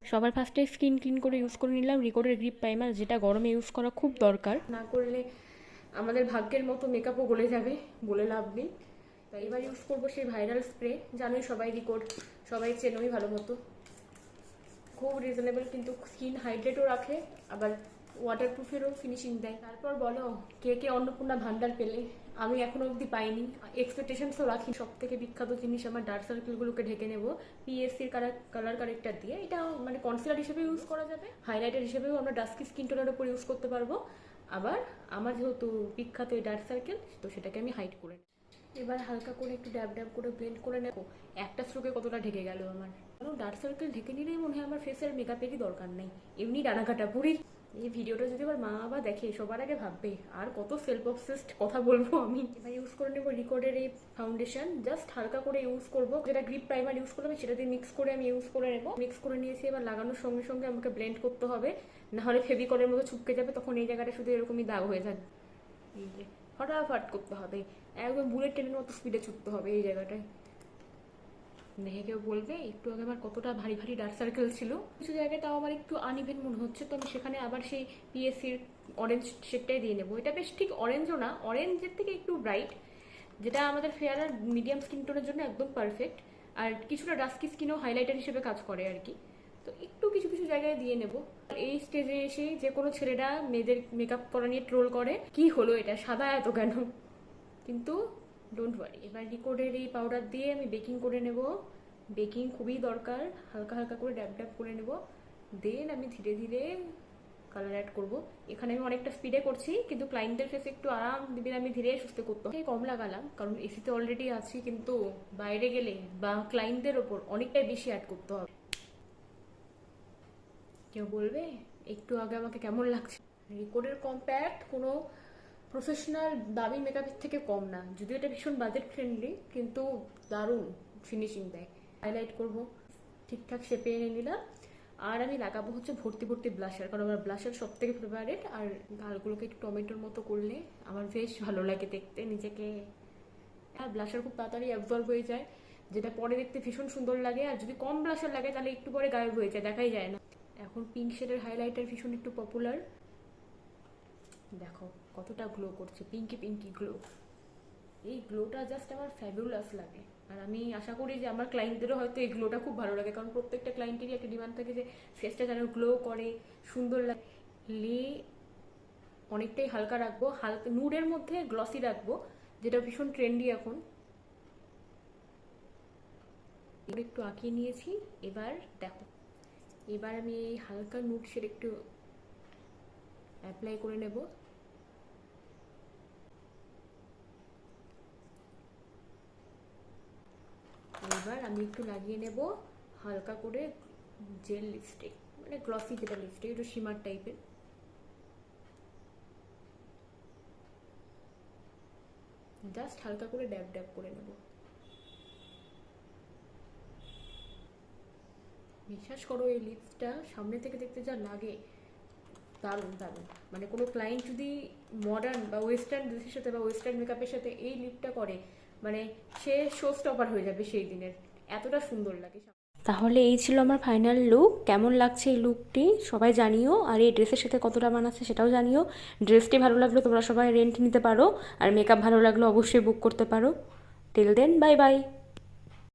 সবার ফার্স্টে skin clean করে ইউজ করে নিলাম রিকোডের গ্রিপ প্রাইমার, যেটা গরমে ইউজ করা খুব দরকার, না করলে আমাদের ভাগ্যের মতো মেকআপও গলে যাবে, বলে লাভ নেই। তাই এবার ইউজ করবো সেই ভাইরাল স্প্রে, জানোই সবাই রিকোড, সবাই চেনোই ভালো মতো, খুব রিজনেবল, কিন্তু স্কিন হাইড্রেটও রাখে, আবার ওয়াটারপ্রুফেরও ফিনিশিং দেয়। তারপর বলো কে কে অন্নপূর্ণা ভান্ডার পেলে, আমি এখনো অবধি পাইনি, এক্সপেকটেশনসও রাখি। সব থেকে বিখ্যাত জিনিস আমার ডার্ক সার্কেলগুলোকে ঢেকে নেব পিএসসির কালার কারেক্টার দিয়ে। এটা মানে কনসিলার হিসেবে ইউজ করা যাবে, হাইলাইটার হিসেবেও আমরা ডাস্কি স্কিন টোনের উপর ইউজ করতে পারবো। আবার আমার যেহেতু বিখ্যাত এই ডার্ক সার্কেল, তো সেটাকে আমি হাইড করে নেব। এবার হালকা করে একটু ড্যাব ড্যাব করে ব্লেন্ড করে নেব। একটা স্ট্রোকে কতটা ঢেকে গেল আমার, কারণ ডার্ক সার্কেল ঢেকে নিলেই মনে হয় আমার ফেসের মেকআপেরই দরকার নেই, এমনি ডানা কাটা পুরি। এই ভিডিওটা যদি আবার মা বাবা দেখে সবার আগে ভাববে আর কত সেলফ অবসেসড কথা বলবো আমি। এবার ইউজ করে নেবো রিকোডের এই ফাউন্ডেশন, জাস্ট হালকা করে ইউজ করবো, যেটা গ্রিপ প্রাইমার ইউজ করলাম সেটা দিয়ে মিক্স করে আমি ইউজ করে নেবো। মিক্স করে নিয়েছি, এবার লাগানোর সঙ্গে সঙ্গে আমাকে ব্লেন্ড করতে হবে, নাহলে ফেভিকলের মতো ছুপকে যাবে, তখন এই জায়গাটা শুধু এরকমই দাগ হয়ে যাবে। এই যে ফটাফট করতে হবে, একদম বুলেট ট্রেনের মতো স্পিডে ছুটতে হবে এই জায়গাটায়। দেখে কেউ বলবে একটু আগে আমার কতটা ভারী ভারী ডার্ক সার্কেল ছিল, কিছু জায়গায় তাও আমার একটু আনইভেন মনে হচ্ছে, তো আমি সেখানে আবার সেই পিএসসির অরেঞ্জ শেডটাই দিয়ে নেবো। এটা বেশ ঠিক অরেঞ্জও না, অরেঞ্জের থেকে একটু ব্রাইট, যেটা আমাদের ফেয়ার আর মিডিয়াম স্কিন টোনের জন্য একদম পারফেক্ট, আর কিছুটা ডাস্কি স্কিনও হাইলাইটার হিসেবে কাজ করে আর কি। তো একটু কিছু কিছু জায়গায় দিয়ে নেব। এই স্টেজে এসে যে কোনো ছেলেরা মেয়েদের মেকআপ করা নিয়ে ট্রোল করে, কি হলো এটা সাদা এত কেন, কিন্তু ডোন্ট ওয়ারি। এবার রিকোডের এই পাউডার দিয়ে আমি বেকিং করে নেব, বেকিং খুবই দরকার, হালকা হালকা করে ড্যাব ড্যাব করে নেব, দেন আমি ধীরে ধীরে কালার অ্যাড করব। এখানে আমি অনেকটা স্পিডে করছি, কিন্তু ক্লায়েন্টের ফেসে একটু আরাম দিবে, আমি ধীরে সুস্থে করতে হবে। কম লাগালাম কারণ এসিতে অলরেডি আছি, কিন্তু বাইরে গেলে বা ক্লায়েন্টদের ওপর অনেকটাই বেশি অ্যাড করতে হবে। কেউ বলবে একটু আগে আমাকে কেমন লাগছে। রিকোডের কম্প্যাক্ট কোনো প্রফেশনাল দামি মেকআপের থেকে কম না, যদিও এটা ভীষণ বাজেট ফ্রেন্ডলি, কিন্তু দারুণ ফিনিশিং দেয়। হাইলাইট করব, ঠিকঠাক শেপে এনে নিলাম, আর আমি লাগাবো হচ্ছে ভর্তি ভর্তি ব্লাশার, কারণ আমার ব্লাশার সব থেকে ফেভারিট। আর গালগুলোকে একটু টমেটোর মতো করলে আমার বেশ ভালো লাগে দেখতে নিজেকে। আর ব্লাশার খুব তাড়াতাড়ি অ্যাবজর্ব হয়ে যায়, যেটা পরে দেখতে ভীষণ সুন্দর লাগে, আর যদি কম ব্লাশার লাগে তাহলে একটু পরে গায়েব হয়ে যায়, দেখাই যায় না। এখন পিঙ্ক শেডের হাইলাইটার ভীষণ একটু পপুলার, দেখো কতটা গ্লো করছে, পিঙ্কি পিঙ্কি গ্লো। এই গ্লোটা জাস্ট আমার ফ্যাবুলাস লাগে, আর আমি আশা করি যে আমার ক্লায়েন্টদেরও হয়তো এই গ্লোটা খুব ভালো লাগে, কারণ প্রত্যেকটা ক্লায়েন্টেরই একটা ডিমান্ড থাকে যে ফেসটা যেন গ্লো করে, সুন্দর লাগে। লে অনেকটাই হালকা রাখবো, হালকা নুডের মধ্যে গ্লসি রাখবো, যেটা ভীষণ ট্রেন্ডি এখন। একটু আঁকিয়ে নিয়েছি, এবার দেখো, এবার আমি এই হালকা নুড শেড একটু অ্যাপ্লাই করে নেব। এবার আমি একটু লাগিয়ে নেব হালকা করে জেল লিপস্টিক, মানে গ্লসি যেটা লিপস্টিক, একটু শিমার টাইপের। জাস্ট হালকা করে ড্যাব ড্যাব করে নেব। বিশ্বাস করো এই লিপসটা সামনে থেকে দেখতে যা লাগে, দারুণ দারুণ। মানে কোনো ক্লায়েন্ট যদি মডার্ন বা ওয়েস্টার্ন ড্রেসের সাথে বা ওয়েস্টার্ন মেকআপের সাথে এই লিপটা করে, মানে সে শো স্টপার হয়ে যাবে সেই দিনের, এতটা সুন্দর লাগে। তাহলে এই ছিল আমার ফাইনাল লুক। কেমন লাগছে এই লুকটি সবাই জানিও, আর এই ড্রেসের সাথে কতটা মানাচ্ছে সেটাও জানিও। ড্রেসটি ভালো লাগলো তোমরা সবাই রেন্ট নিতে পারো, আর মেকআপ ভালো লাগলো অবশ্যই বুক করতে পারো। Till then, bye by.